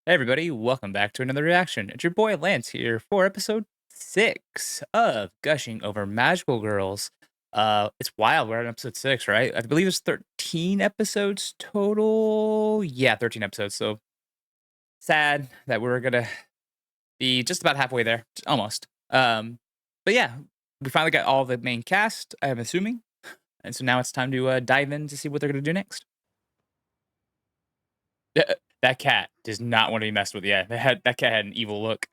Hey everybody, welcome back to another reaction. It's your boy Lance here for episode 6 of Gushing over Magical Girls. It's wild, we're on episode 6, right? I believe it's 13 episodes total. Yeah, 13 episodes. So sad that we're gonna be just about halfway there. Almost. But yeah, we finally got all the main cast, I'm assuming. And so now it's time to dive in to see what they're gonna do next. That cat does not want to be messed with. Yeah, that cat had an evil look.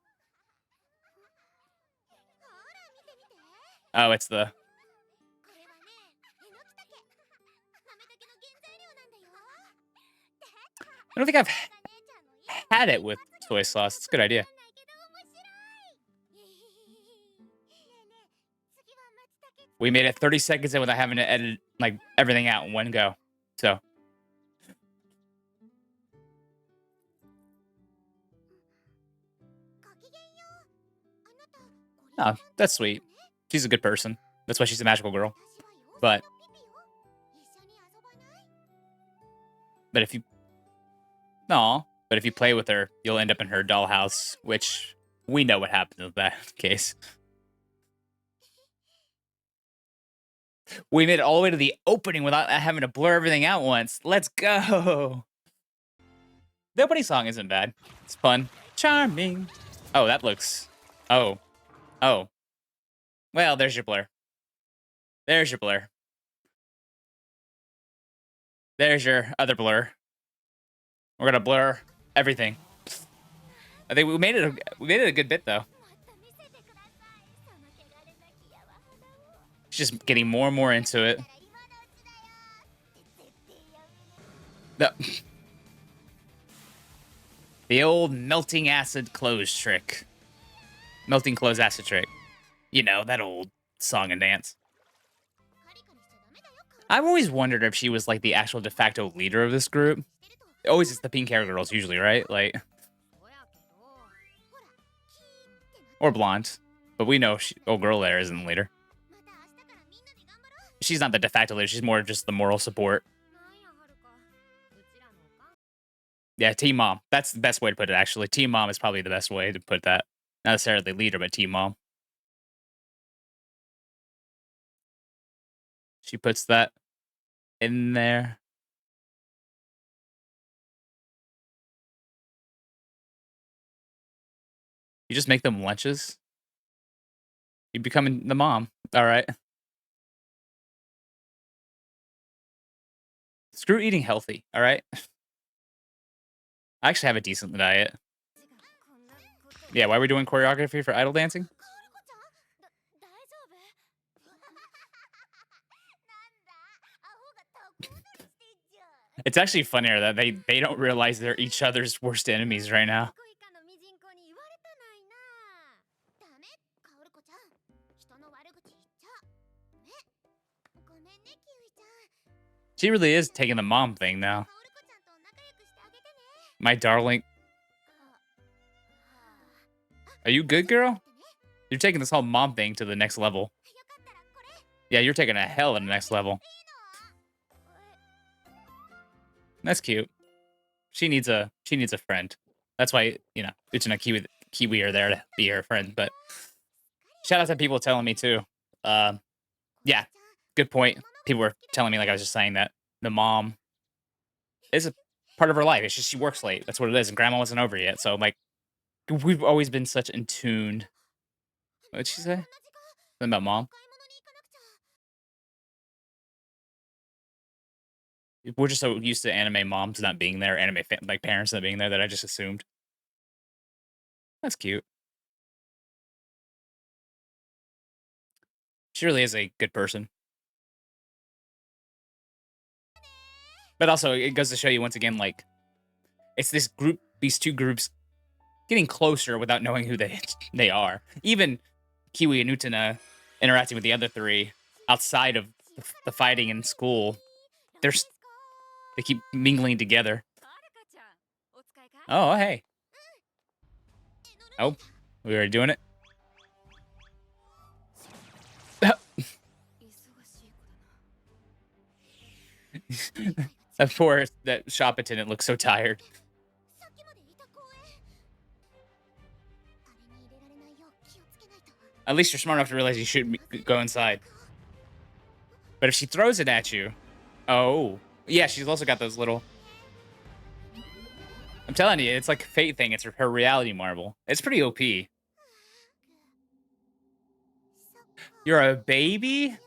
Oh, it's the I don't think I've had it with soy sauce. It's a good idea. We made it 30 seconds in without having to edit like everything out in one go. So, oh, that's sweet. She's a good person. That's why she's a magical girl. But if you no, but if you play with her, you'll end up in her dollhouse, which we know what happens in that case. We made it all the way to the opening without having to blur everything out once. Let's go. The opening song isn't bad. It's fun. Charming. Oh, that looks. Oh. Oh. Well, there's your blur. There's your blur. There's your other blur. We're gonna blur everything. I think we made it a good bit though. She's just getting more and more into it. The, the old melting acid clothes trick. Melting clothes acid trick. You know, that old song and dance. I've always wondered if she was like the actual de facto leader of this group. Always it's the pink hair girls usually, right? Like, or blonde. But we know old girl there isn't the leader. She's not the de facto leader. She's more just the moral support. Yeah, team mom. That's the best way to put it, actually. Team mom is probably the best way to put that. Not necessarily leader, but team mom. She puts that in there. You just make them lunches. You becoming the mom. All right. Screw eating healthy. All right. I actually have a decent diet. Yeah, why are we doing choreography for idol dancing? It's actually funnier that they don't realize they're each other's worst enemies right now. She really is taking the mom thing now. My darling. Are you good, girl? You're taking this whole mom thing to the next level. Yeah, you're taking a hell of the next level. That's cute. She needs a friend. That's why, you know, Uchi and Kiwi are there to be her friend. But shout out to people telling me too. Yeah, good point. People were telling me, like I was just saying, that the mom is a part of her life. It's just she works late. That's what it is. And grandma wasn't over yet. So like we've always been such in tune. What'd she say? Something about mom? We're just so used to anime moms not being there, anime like parents not being there, that I just assumed. That's cute. She really is a good person. But also, it goes to show you once again, like, it's these two groups getting closer without knowing who they are. Even Kiwi and Utena interacting with the other three outside of the fighting in school, they keep mingling together. Oh, hey. Oh, we already doing it? That poor that shop attendant looks so tired. At least you're smart enough to realize you shouldn't go inside. But if she throws it at you, oh yeah, she's also got those little. I'm telling you, it's like a fate thing. It's her reality marble. It's pretty OP. You're a baby?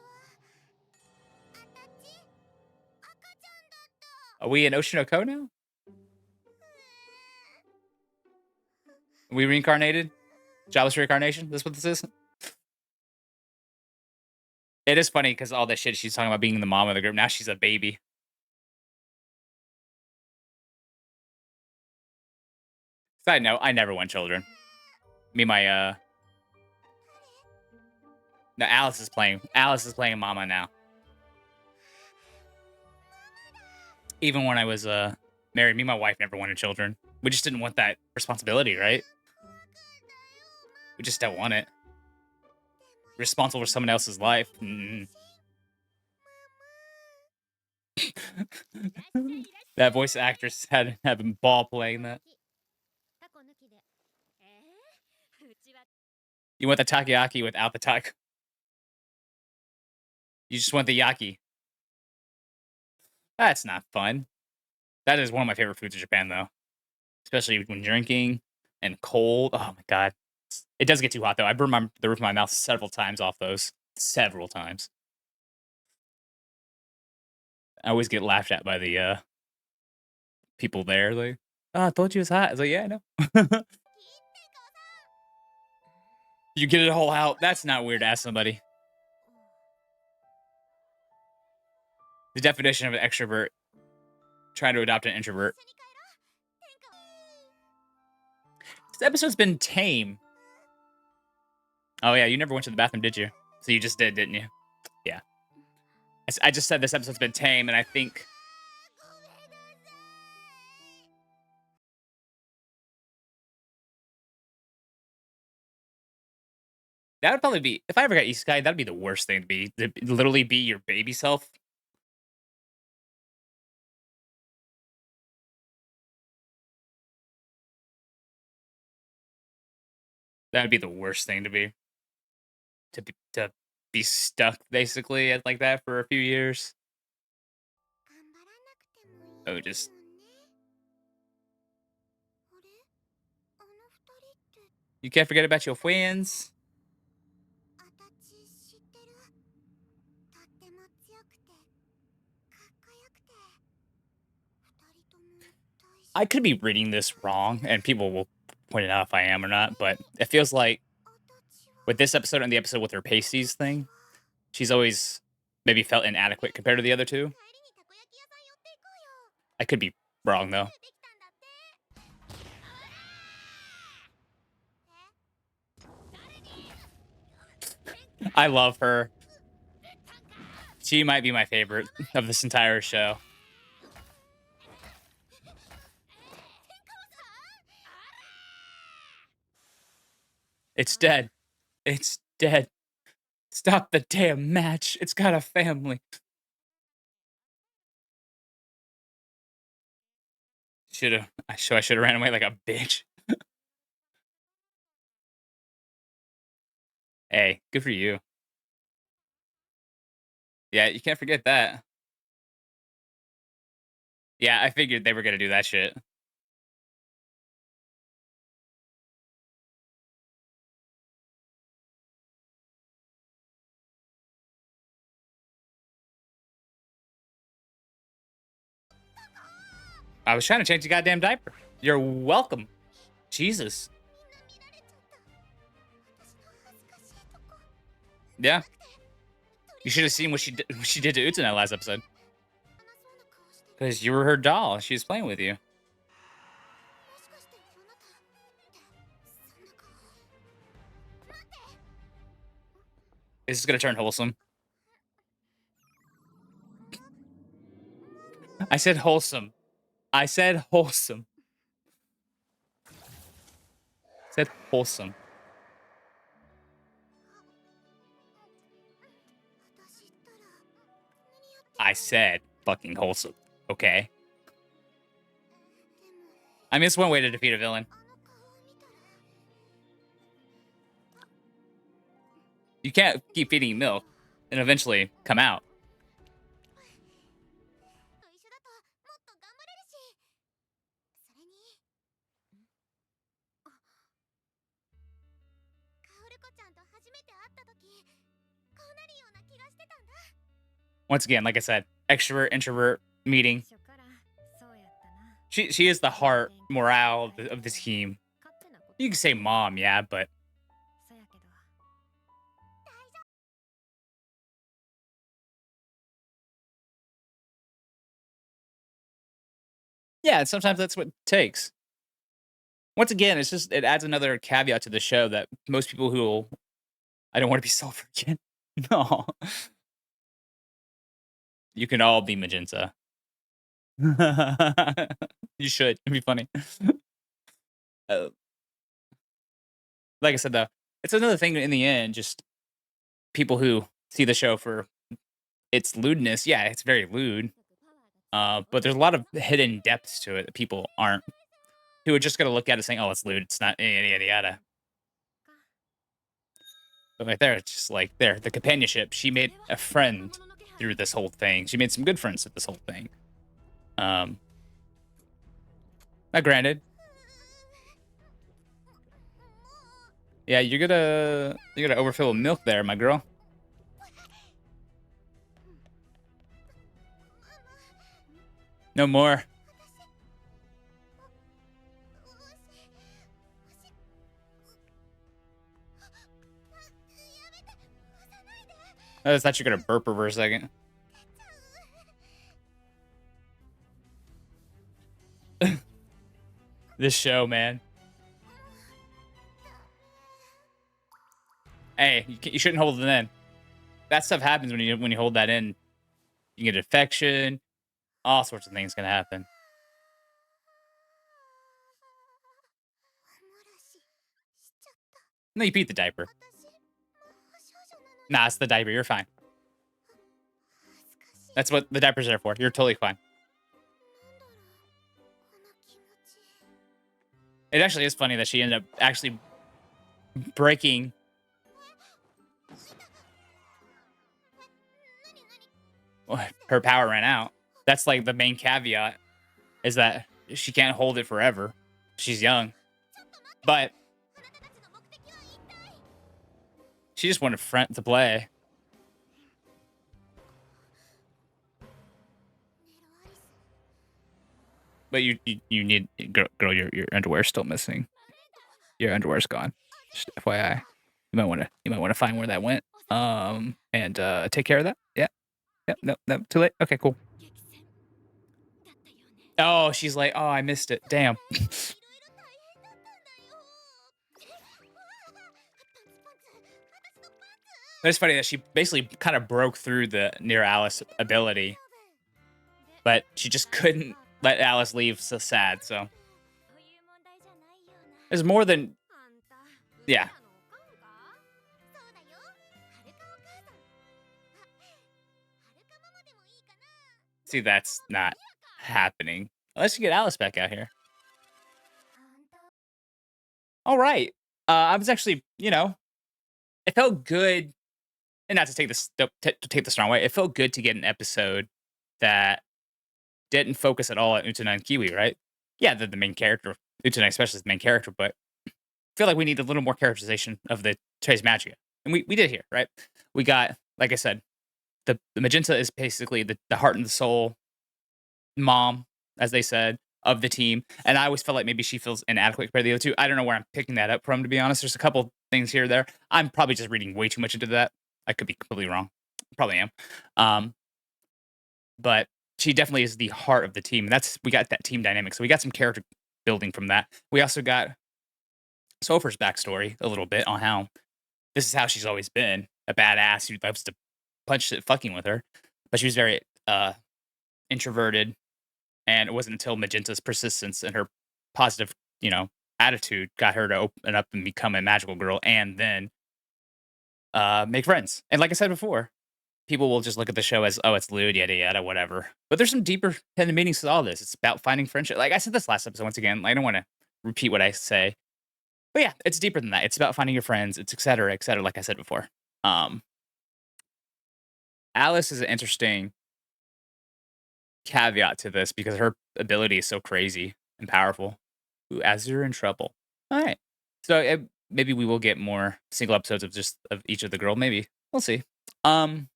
Are we in Oshinoko now? Are we reincarnated? Jobless reincarnation? That's what this is? It is funny because all that shit she's talking about being the mom of the group. Now she's a baby. Side note, I never want children. Me, my, no, Alice is playing. Alice is playing mama now. Even when I was, married, me and my wife never wanted children. We just didn't want that responsibility, right? We just don't want it. Responsible for someone else's life. That voice actress had a ball playing that. You want the takoyaki without the taco. You just want the yaki. That's not fun. That is one of my favorite foods in Japan, though. Especially when drinking and cold. Oh, my God. It does get too hot, though. I burned the roof of my mouth several times off those. Several times. I always get laughed at by the people there. Like, oh, I told you it was hot. I was like, yeah, I know. You get it all out. That's not weird to ask somebody. The definition of an extrovert trying to adopt an introvert. This episode's been tame. Oh, yeah, you never went to the bathroom, did you? So you just did, didn't you? Yeah. I just said this episode's been tame, and I think... That would probably be... If I ever got isekai, that'd be the worst thing to be. To literally be your baby self. That'd be the worst thing to be. To be stuck, basically, like that for a few years. Oh, just... You can't forget about your friends. I could be reading this wrong, and people will point it out if I am or not, but it feels like with this episode and the episode with her pasties thing, she's always maybe felt inadequate compared to the other two. I could be wrong, though. I love her. She might be my favorite of this entire show. It's dead. It's dead. Stop the damn match. It's got a family. I should have ran away like a bitch. Hey, good for you. Yeah, you can't forget that. Yeah, I figured they were gonna do that shit. I was trying to change the goddamn diaper. You're welcome. Jesus. Yeah. You should have seen what she did to Utsu in that last episode. Because you were her doll. She was playing with you. This is gonna turn wholesome. I said wholesome. I said wholesome. I said wholesome. I said fucking wholesome. Okay? I mean, it's one way to defeat a villain. You can't keep feeding milk and eventually come out. Once again, like I said, extrovert, introvert meeting. She is the heart, morale of the team. You can say mom, yeah, but yeah, sometimes that's what it takes. Once again, it's just it adds another caveat to the show that most people who I don't want to be self-forget. No, you can all be magenta. You should. It'd be funny. Uh, like I said, though, it's another thing in the end. Just people who see the show for its lewdness. Yeah, it's very lewd. But there's a lot of hidden depths to it that people aren't who are just gonna look at it saying, "Oh, it's lewd. It's not yada yada yada." But right there, it's just like there, the companionship. She made a friend through this whole thing. She made some good friends through this whole thing. Um, Now, granted, yeah, you're gonna overfill with milk there, my girl. No more. I just thought you were gonna burp her for a second. This show, man. Hey, you shouldn't hold it in. That stuff happens when you hold that in. You get infection. All sorts of things can happen. No, you beat the diaper. Nah, it's the diaper. You're fine. That's what the diaper's there for. You're totally fine. It actually is funny that she ended up actually breaking. Her power ran out. That's like the main caveat is that she can't hold it forever. She's young, but she just wanted front to play. But you need girl, your underwear's still missing. Your underwear's gone. Just FYI. You might wanna find where that went. And take care of that. Yeah. Yep. No, no, too late. Okay, cool. Oh, she's like, oh, I missed it. Damn. It's funny that she basically kind of broke through the near Alice ability, but she just couldn't let Alice leave. So sad. So there's more than yeah. See, that's not happening unless you get Alice back out here. All right. I was actually, it felt good, and not to take this to take this the wrong way. It felt good to get an episode that didn't focus at all on Utena and Kiwi, right? Yeah, the main character, Utena especially is the main character, but I feel like we need a little more characterization of the Tres Magia. And we did here, right? We got, like I said, the Magenta is basically the heart and the soul mom, as they said, of the team. And I always felt like maybe she feels inadequate compared to the other two. I don't know where I'm picking that up from, to be honest. There's a couple things here or there. I'm probably just reading way too much into that. I could be completely wrong. Probably am. Um, but she definitely is the heart of the team. And we got that team dynamic. So we got some character building from that. We also got Sopher's backstory a little bit on how this is how she's always been a badass who loves to punch it fucking with her. But she was very introverted. And it wasn't until Magenta's persistence and her positive, attitude got her to open up and become a magical girl and then make friends. And like I said before, people will just look at the show as, oh, it's lewd, yada, yada, whatever. But there's some deeper hidden meanings to all this. It's about finding friendship. Like I said this last episode, once again, I don't want to repeat what I say. But yeah, it's deeper than that. It's about finding your friends. It's et cetera, like I said before. Um, Alice is an interesting caveat to this because her ability is so crazy and powerful. Ooh, as you're in trouble. All right. So maybe we will get more single episodes of just of each of the girl. Maybe we'll see. Um,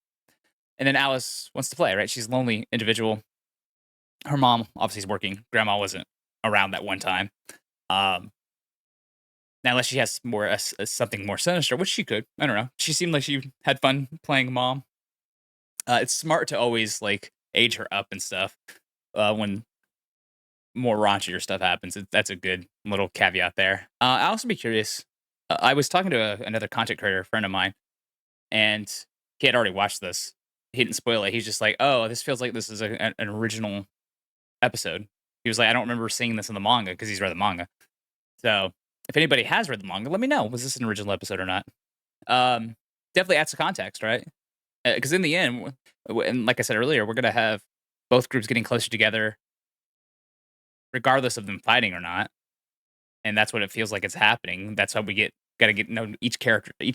and then Alice wants to play. Right? She's a lonely individual. Her mom obviously is working. Grandma wasn't around that one time. Um, now unless she has more something more sinister, which she could. I don't know. She seemed like she had fun playing mom. It's smart to always like age her up and stuff. When more raunchier stuff happens. That's a good little caveat there. I'll also be curious. I was talking to another content creator, a friend of mine, and he had already watched this. He didn't spoil it. He's just like, "Oh, this feels like this is an original episode." He was like, "I don't remember seeing this in the manga because he's read the manga." So, if anybody has read the manga, let me know. Was this an original episode or not? Um, Definitely adds to context, right? Because in the end, and like I said earlier, we're gonna have both groups getting closer together, regardless of them fighting or not. And that's what it feels like it's happening. That's how we gotta get to know each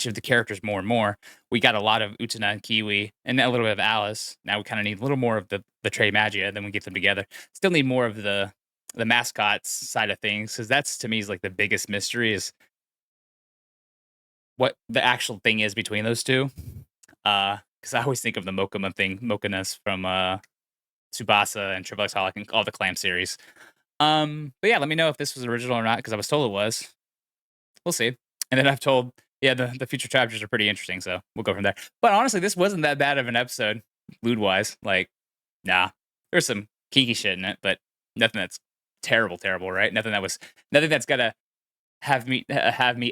of the characters more and more. We got a lot of Utena and Kiwi and a little bit of Alice. Now we kind of need a little more of the Trey Magia, then we get them together. Still need more of the mascots side of things, because that's to me is like the biggest mystery is what the actual thing is between those two. Because I always think of the Mokama thing, Mokaness from Tsubasa and Triple X Holic and all the Clam series. But yeah, let me know if this was original or not, because I was told it was. We'll see. And then I've told, yeah, the future chapters are pretty interesting, so we'll go from there. But honestly, this wasn't that bad of an episode, lewd wise. Like, nah, there's some kinky shit in it, but nothing that's terrible, terrible, right? Nothing that's gonna have me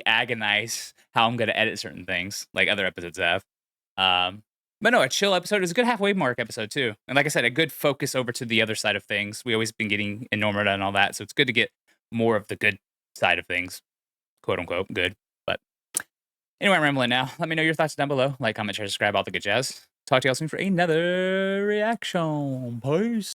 agonize how I'm gonna edit certain things, like other episodes have. But no, a chill episode is a good halfway mark episode too. And like I said, a good focus over to the other side of things. We always been getting Enormida and all that, so it's good to get more of the good side of things, quote unquote, good. But anyway, I'm rambling now. Let me know your thoughts down below. Like, comment, share, subscribe, all the good jazz. Talk to y'all soon for another reaction. Peace.